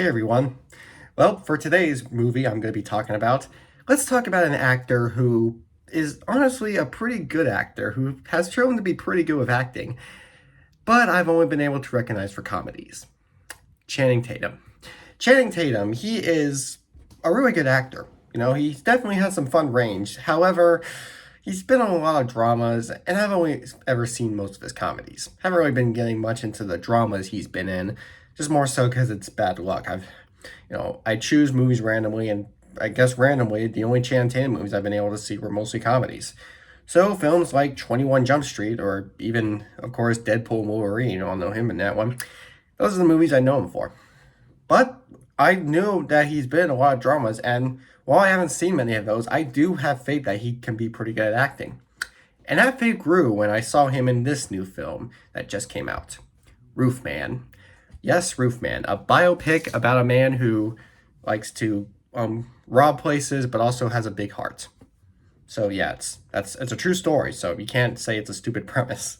Hey everyone. Well, for today's movie I'm going to be talking about, let's talk about an actor who is honestly a pretty good actor who has shown to be pretty good with acting, but I've only been able to recognize for comedies. Channing Tatum. Channing Tatum, he is a really good actor. He definitely has some fun range. However, he's been on a lot of dramas, and I've only ever seen most of his comedies. Haven't really been getting much into the dramas he's been in, just more so because it's bad luck. I choose movies randomly, and I guess randomly, the only Channing Tatum movies I've been able to see were mostly comedies. So films like 21 Jump Street, or even, of course, Deadpool and Wolverine, you all know him in that one. Those are the movies I know him for. But I knew that he's been in a lot of dramas, and while I haven't seen many of those, I do have faith that he can be pretty good at acting. And that faith grew when I saw him in this new film that just came out, Roofman. Yes, Roofman, a biopic about a man who likes to rob places, but also has a big heart. So yeah, it's a true story. So you can't say it's a stupid premise.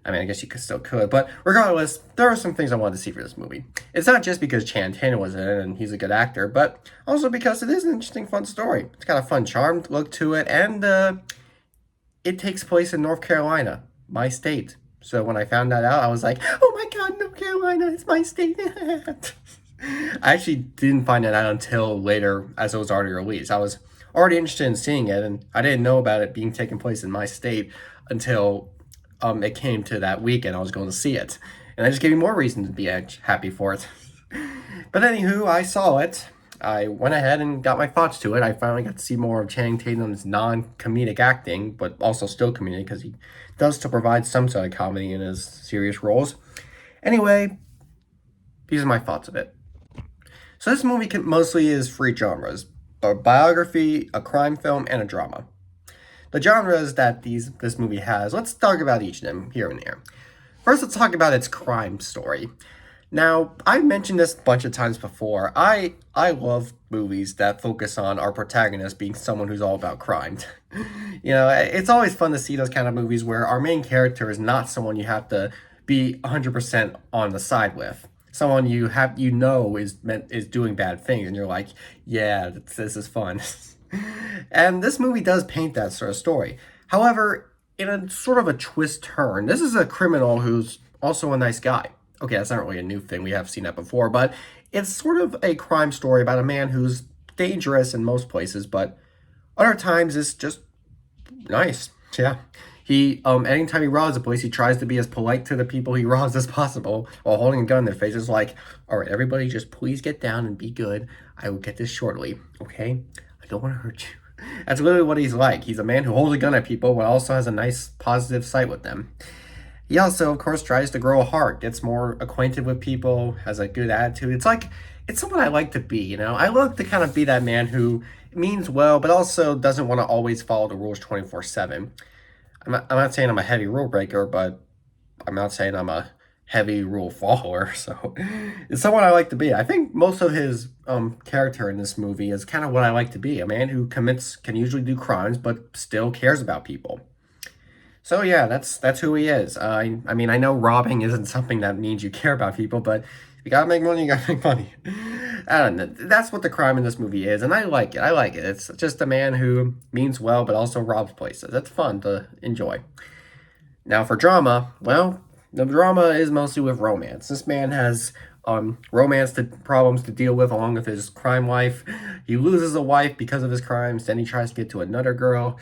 I mean, I guess you still could, but regardless, there are some things I wanted to see for this movie. It's not just because Channing Tatum was in it and he's a good actor, but also because it is an interesting, fun story. It's got a fun, charmed look to it, and it takes place in North Carolina, my state. So when I found that out, I was like, oh my God, North Carolina is my state. I actually didn't find that out until later, as it was already released. I was already interested in seeing it, and I didn't know about it being taking place in my state until it came to that weekend I was going to see it. And that just gave me more reason to be happy for it. But anywho, I saw it. I went ahead and got my thoughts to it. I finally got to see more of Channing Tatum's non-comedic acting, but also still comedic because he does still provide some sort of comedy in his serious roles. Anyway, these are my thoughts of it. So this movie mostly is three genres: a biography, a crime film, and a drama. The genres that this movie has, let's talk about each of them here and there. First, let's talk about its crime story. Now, I've mentioned this a bunch of times before. I love movies that focus on our protagonist being someone who's all about crime. It's always fun to see those kind of movies where our main character is not someone you have to be 100% on the side with. Someone is doing bad things, and you're like, yeah, this is fun. And this movie does paint that sort of story. However, in a sort of a twist turn, this is a criminal who's also a nice guy. Okay, that's not really a new thing. We have seen that before, but it's sort of a crime story about a man who's dangerous in most places, but other times is just nice. Yeah. He, anytime he robs a place, he tries to be as polite to the people he robs as possible while holding a gun in their face. It's like, all right, everybody just please get down and be good. I will get this shortly, okay? I don't want to hurt you. That's literally what he's like. He's a man who holds a gun at people, but also has a nice, positive sight with them. He also, of course, tries to grow a heart, gets more acquainted with people, has a good attitude. It's someone I like to be, I love to kind of be that man who means well, but also doesn't want to always follow the rules 24/7. I'm not saying I'm a heavy rule breaker, but I'm not saying I'm a heavy rule follower. So it's someone I like to be. I think most of his character in this movie is kind of what I like to be. A man who can usually do crimes, but still cares about people. So yeah, that's who he is. I mean, I know robbing isn't something that means you care about people, but if you gotta make money, you gotta make money. I don't know. That's what the crime in this movie is, and I like it. It's just a man who means well, but also robs places. That's fun to enjoy. Now for drama, well, the drama is mostly with romance. This man has romance problems to deal with along with his crime wife. He loses a wife because of his crimes, then he tries to get to another girl.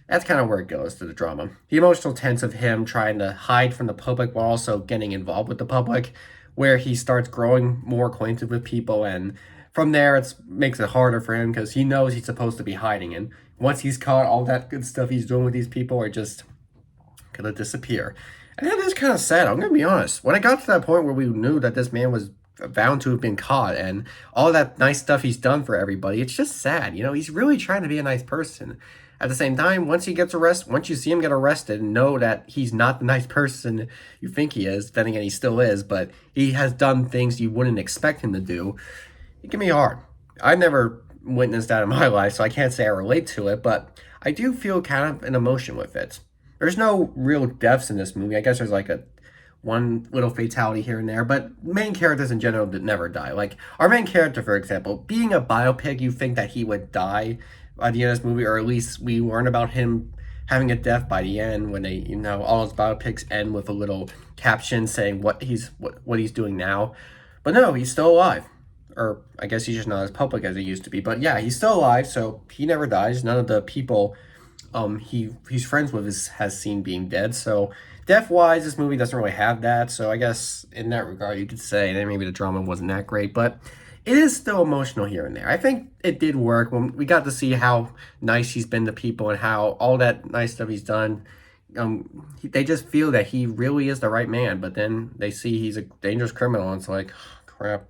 That's kind of where it goes to the drama. The emotional tense of him trying to hide from the public while also getting involved with the public, where he starts growing more acquainted with people, and from there it makes it harder for him because he knows he's supposed to be hiding, and once he's caught, all that good stuff he's doing with these people are just gonna disappear. And that is kind of sad, I'm gonna be honest. When I got to that point where we knew that this man was bound to have been caught and all that nice stuff he's done for everybody, it's just sad. He's really trying to be a nice person. At the same time, once you see him get arrested and know that he's not the nice person you think he is, then again, he still is, but he has done things you wouldn't expect him to do, it can be hard. I've never witnessed that in my life, so I can't say I relate to it, but I do feel kind of an emotion with it. There's no real deaths in this movie. I guess there's like one little fatality here and there, but main characters in general that never die. Like our main character, for example, being a biopic, you think that he would die by the end of this movie, or at least we learn about him having a death by the end when they, all his biopics end with a little caption saying what he's doing now. But no, he's still alive. Or I guess he's just not as public as he used to be. But yeah, he's still alive, so he never dies. None of the people he's friends with has seen being dead. So death wise, this movie doesn't really have that. So I guess in that regard, you could say that maybe the drama wasn't that great, but it is still emotional here and there. I think it did work when we got to see how nice he's been to people and how all that nice stuff he's done. They just feel that he really is the right man, but then they see he's a dangerous criminal, and it's like, crap.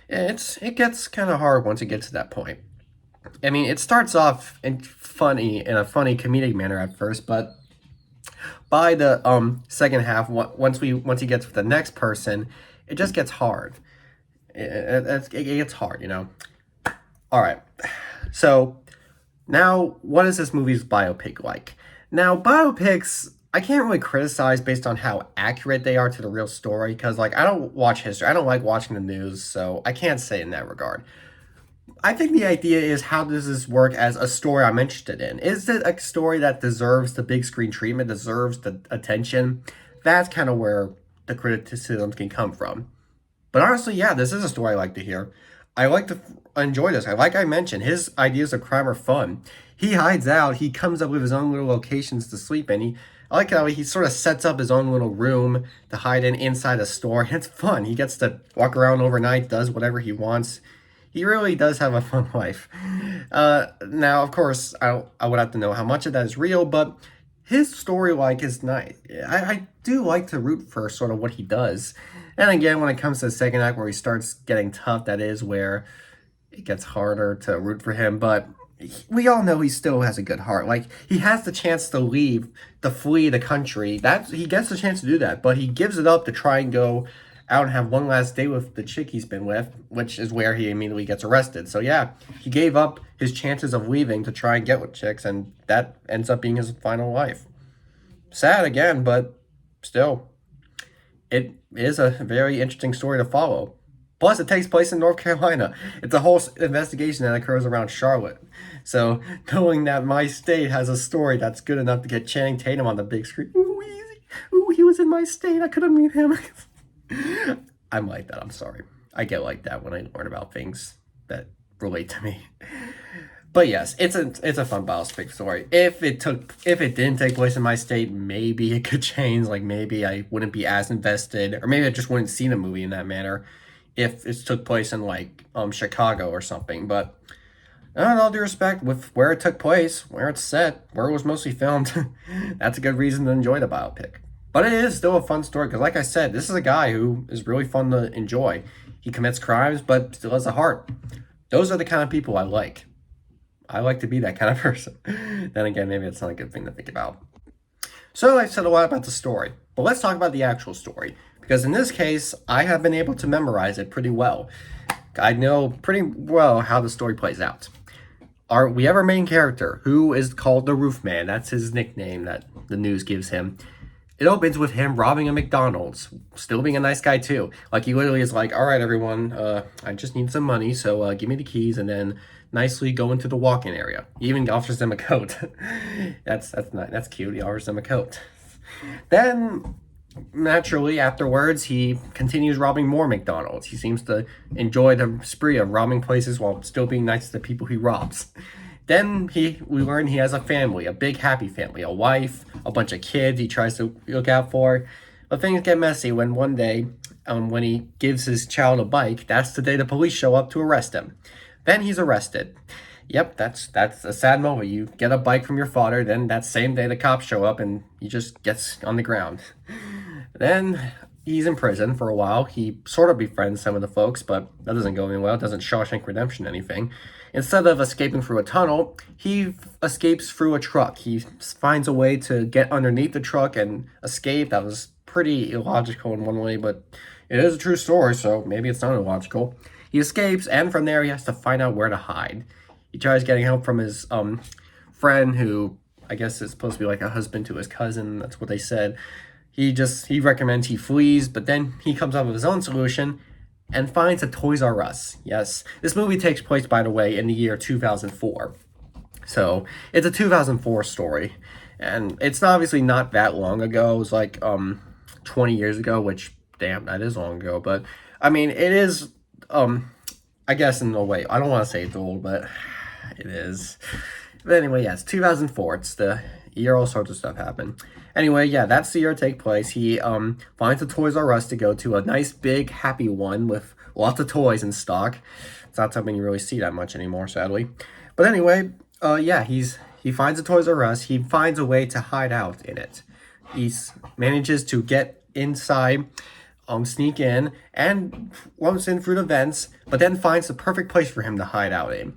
It gets kind of hard once it gets to that point. I mean, it starts off in a funny comedic manner at first, but by the second half, once he gets with the next person, it just gets hard. It gets hard, All right, so now what is this movie's biopic like? Now, biopics, I can't really criticize based on how accurate they are to the real story, because like I don't watch history, I don't like watching the news, so I can't say in that regard. I think the idea is, how does this work as a story I'm interested in? Is it a story that deserves the big screen treatment, deserves the attention? That's kind of where the criticisms can come from. But honestly, yeah, this is a story I like to hear. I like to enjoy this. Like I mentioned, his ideas of crime are fun. He hides out. He comes up with his own little locations to sleep in. I like how he sort of sets up his own little room to hide in inside a store. It's fun. He gets to walk around overnight, does whatever he wants. He really does have a fun life. Now, of course, I would have to know how much of that is real, but his story is nice. I do like to root for sort of what he does. And again, when it comes to the second act where he starts getting tough, that is where it gets harder to root for him. But we all know he still has a good heart. Like, he has the chance to flee the country. He gets the chance to do that, but he gives it up to try and go out and have one last day with the chick he's been with, which is where he immediately gets arrested. So yeah, he gave up his chances of leaving to try and get with chicks, and that ends up being his final life. Sad again, but still, it is a very interesting story to follow. Plus, it takes place in North Carolina. It's a whole investigation that occurs around Charlotte. So, knowing that my state has a story that's good enough to get Channing Tatum on the big screen, ooh, easy. Ooh, he was in my state. I could have met him. I'm like that. I'm sorry. I get like that when I learn about things that relate to me. But yes, it's a fun biopic story. If it didn't take place in my state, maybe it could change. Like, maybe I wouldn't be as invested, or maybe I just wouldn't see the movie in that manner if it took place in Chicago or something. But in all due respect, with where it took place, where it's set, where it was mostly filmed, that's a good reason to enjoy the biopic. But it is still a fun story because, like I said, this is a guy who is really fun to enjoy. He commits crimes, but still has a heart. Those are the kind of people I like. I like to be that kind of person. Then again, maybe it's not a good thing to think about. So I've said a lot about the story, but let's talk about the actual story. Because in this case, I have been able to memorize it pretty well. I know pretty well how the story plays out. We have our main character, who is called the Roofman. That's his nickname that the news gives him. It opens with him robbing a McDonald's, still being a nice guy too. Like, he literally is like, all right, everyone, I just need some money, so give me the keys, and then nicely go into the walk-in area. He even offers them a coat. That's cute. He offers them a coat. Then, naturally, afterwards, he continues robbing more McDonald's. He seems to enjoy the spree of robbing places while still being nice to the people he robs. Then we learn he has a family, a big happy family, a wife, a bunch of kids he tries to look out for. But things get messy when one day, when he gives his child a bike, that's the day the police show up to arrest him. Then he's arrested. Yep, that's a sad moment. You get a bike from your father, then that same day the cops show up and he just gets on the ground. Then he's in prison for a while. He sort of befriends some of the folks, but that doesn't go any well. It doesn't Shawshank Redemption anything. Instead of escaping through a tunnel, he escapes through a truck. He finds a way to get underneath the truck and escape. That was pretty illogical in one way, but it is a true story, so maybe it's not illogical. He escapes, and from there he has to find out where to hide. He tries getting help from his friend, who I guess is supposed to be like a husband to his cousin. That's what they said. he recommends he flees, but then he comes up with his own solution and finds a Toys R Us. Yes, this movie takes place, by the way, in the year 2004. So it's a 2004 story, and it's obviously not that long ago. It was like 20 years ago, which damn, that is long ago. But I mean, it is I guess in a way. I don't want to say it's old, but it is. But anyway, yeah, it's 2004. It's the year all sorts of stuff happened. Anyway, yeah, that's the year it take place. He finds a Toys R Us to go to, a nice big happy one with lots of toys in stock. It's not something you really see that much anymore, sadly. But anyway, yeah, he finds a Toys R Us. He finds a way to hide out in it. He manages to get inside, sneak in, and runs in through the vents, but then finds the perfect place for him to hide out in,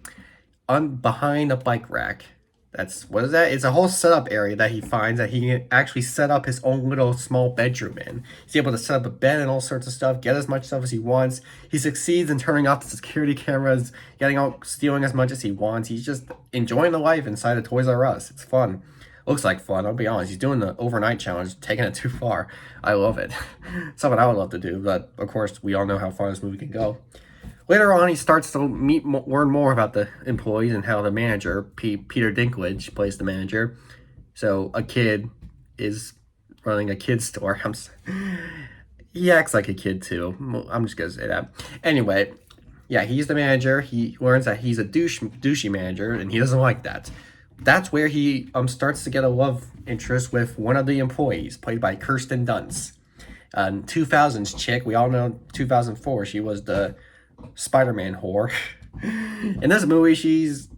behind a bike rack. That's, what is that? It's a whole setup area that he finds that he can actually set up his own little small bedroom in. He's able to set up a bed and all sorts of stuff, get as much stuff as he wants. He succeeds in turning off the security cameras, getting out, stealing as much as he wants. He's just enjoying the life inside of Toys R Us. It's fun. Looks like fun, I'll be honest. He's doing the overnight challenge, taking it too far. I love it. Something I would love to do, but of course, we all know how far this movie can go. Later on, he starts to learn more about the employees and how the manager, Peter Dinklage, plays the manager. So a kid is running a kid's store. He acts like a kid too. I'm just gonna say that. Anyway, yeah, he's the manager. He learns that he's a douchey manager, and he doesn't like that. That's where he starts to get a love interest with one of the employees, played by Kirsten Dunst. 2000s chick. We all know 2004. She was the Spider-Man whore. In this movie, she's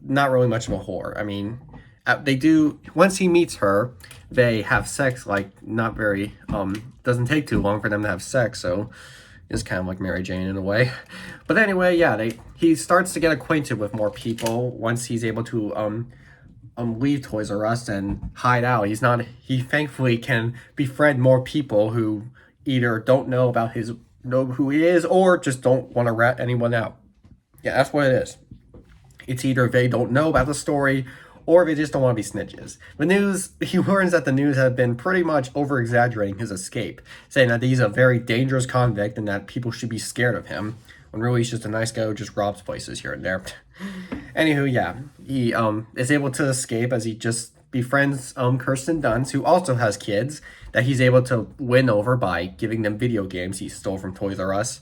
not really much of a whore. I mean, they do, once he meets her, they have sex, like, not very, doesn't take too long for them to have sex, so it's kind of like Mary Jane in a way. But anyway, yeah, he starts to get acquainted with more people once he's able to leave Toys R Us and hide out. He thankfully can befriend more people who either don't know who he is, or just don't want to rat anyone out. Yeah, that's what it is. It's either they don't know about the story, or they just don't want to be snitches. He learns that the news have been pretty much over-exaggerating his escape, saying that he's a very dangerous convict and that people should be scared of him, when really he's just a nice guy who just robs places here and there. Anywho, yeah, he is able to escape as he just befriends Kirsten Dunst, who also has kids that he's able to win over by giving them video games he stole from Toys R Us.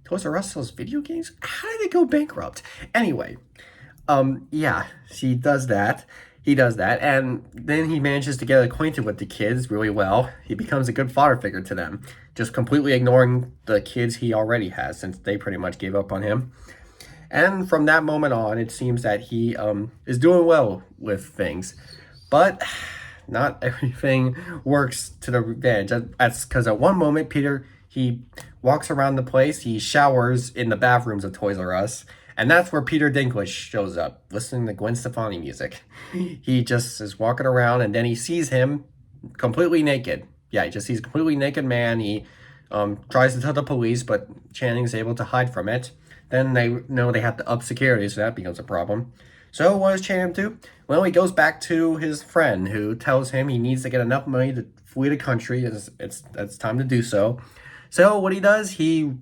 Toys R Us sells video games? How did they go bankrupt? Anyway, yeah, he does that, and then he manages to get acquainted with the kids really well. He becomes a good father figure to them, just completely ignoring the kids he already has, since they pretty much gave up on him. And from that moment on, it seems that he is doing well with things. But not everything works to the advantage. That's because at one moment, he walks around the place, he showers in the bathrooms of Toys R Us, and that's where Peter Dinklage shows up, listening to Gwen Stefani music. He just is walking around, and then he sees him completely naked. Yeah, he just sees a completely naked man. He tries to tell the police, but Channing's able to hide from it. Then they know they have to up security, so that becomes a problem. So what does Channing do? Well, he goes back to his friend, who tells him he needs to get enough money to flee the country. It's time to do so. So what he does, he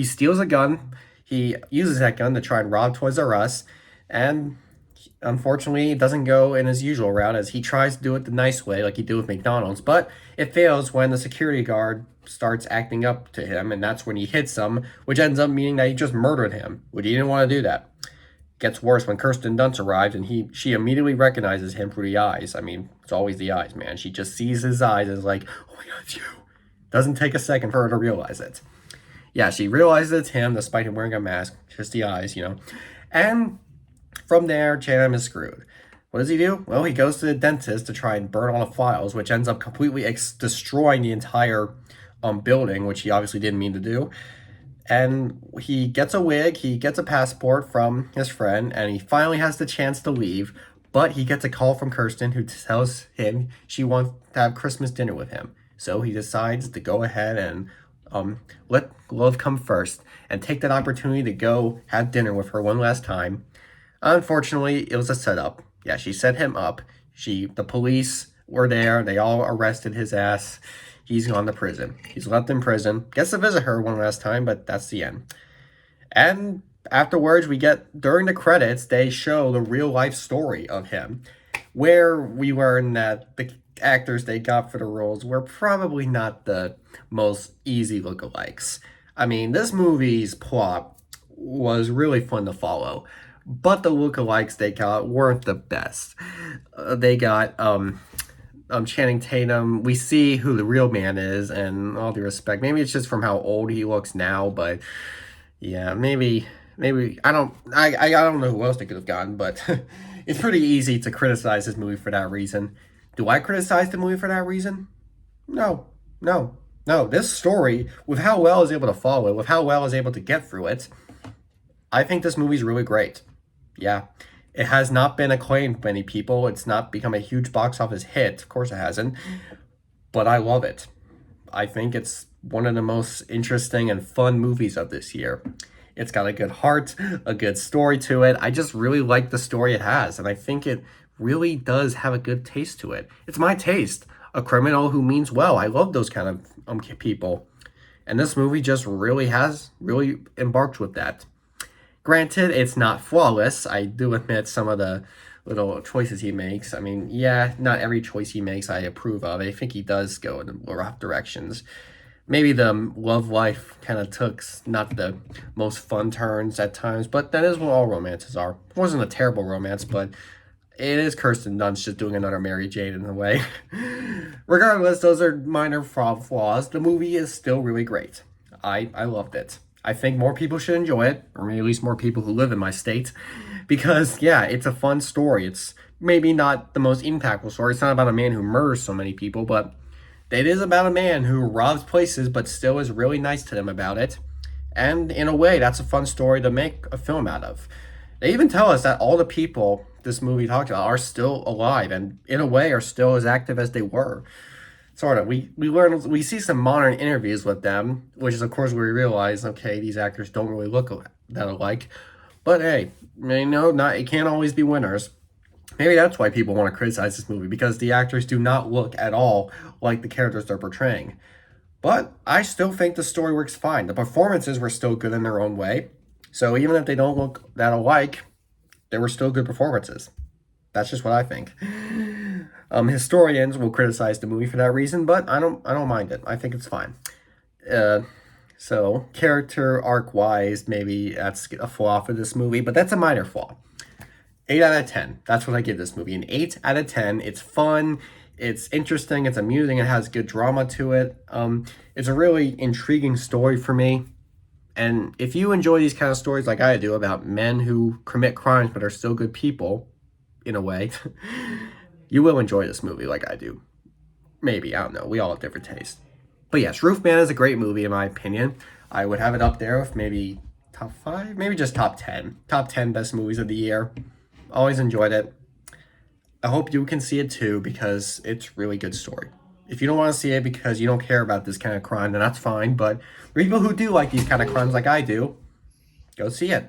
steals a gun. He uses that gun to try and rob Toys R Us, and unfortunately, it doesn't go in his usual route, as he tries to do it the nice way, like he did with McDonald's, but it fails when the security guard starts acting up to him, and that's when he hits him, which ends up meaning that he just murdered him, but he didn't want to do that. Gets worse when Kirsten Dunst arrives, and she immediately recognizes him through the eyes. I mean, it's always the eyes, man. She just sees his eyes and is like, oh my god, it's you. Doesn't take a second for her to realize it. Yeah, she realizes it's him, despite him wearing a mask. Just the eyes, you know. And from there, Channing is screwed. What does he do? Well, he goes to the dentist to try and burn all the files, which ends up completely destroying the entire building, which he obviously didn't mean to do. And he gets a wig, he gets a passport from his friend, and he finally has the chance to leave. But he gets a call from Kirsten, who tells him she wants to have Christmas dinner with him. So he decides to go ahead and let love come first and take that opportunity to go have dinner with her one last time. Unfortunately, it was a setup. Yeah, she set him up. The police were there. They all arrested his ass. He's gone to prison. He's left in prison. Gets to visit her one last time, but that's the end. And afterwards, we get, during the credits, they show the real life story of him, where we learn that the actors they got for the roles were probably not the most easy lookalikes. I mean, this movie's plot was really fun to follow, but the lookalikes they got weren't the best. They got Channing Tatum. We see who the real man is, and all due respect, maybe it's just from how old he looks now, but yeah, maybe I don't know who else they could have gotten, but it's pretty easy to criticize this movie for that reason. Do I criticize the movie for that reason? No, no, no. This story, with how well I was able to follow it, with how well I was able to get through it, I think this movie's really great. Yeah. It has not been acclaimed by many people. It's not become a huge box office hit. Of course it hasn't. But I love it. I think it's one of the most interesting and fun movies of this year. It's got a good heart, a good story to it. I just really like the story it has, and I think it really does have a good taste to it. It's my taste. A criminal who means well. I love those kind of people. And this movie just really embarked with that. Granted, it's not flawless. I do admit some of the little choices he makes. I mean, yeah, not every choice he makes I approve of. I think he does go in rough directions. Maybe the love life kind of took not the most fun turns at times, but that is what all romances are. It wasn't a terrible romance, but it is Kirsten Dunst just doing another Mary Jane in a way. Regardless, those are minor flaws. The movie is still really great. I loved it. I think more people should enjoy it, or maybe at least more people who live in my state, because, yeah, it's a fun story. It's maybe not the most impactful story. It's not about a man who murders so many people, but it is about a man who robs places but still is really nice to them about it. And in a way, that's a fun story to make a film out of. They even tell us that all the people this movie talked about are still alive and, in a way, are still as active as they were. Sort of. We see some modern interviews with them, which is, of course, where we realize, okay, these actors don't really look that alike. But hey, it can't always be winners. Maybe that's why people want to criticize this movie, because the actors do not look at all like the characters they're portraying. But I still think the story works fine. The performances were still good in their own way. So even if they don't look that alike, they were still good performances. That's just what I think. Historians will criticize the movie for that reason, but I don't mind it. I think it's fine. So character arc wise, maybe that's a flaw for this movie, but that's a minor flaw. 8 out of 10. That's what I give this movie. An 8 out of 10. It's fun. It's interesting. It's amusing. It has good drama to it. It's a really intriguing story for me. And if you enjoy these kind of stories like I do about men who commit crimes but are still good people, in a way, you will enjoy this movie like I do. Maybe. I don't know. We all have different tastes. But yes, Roofman is a great movie in my opinion. I would have it up there with maybe top 5, maybe just top 10. Top 10 best movies of the year. Always enjoyed it. I hope you can see it too, because it's really good story. If you don't want to see it because you don't care about this kind of crime, then that's fine. But for people who do like these kind of crimes like I do, go see it.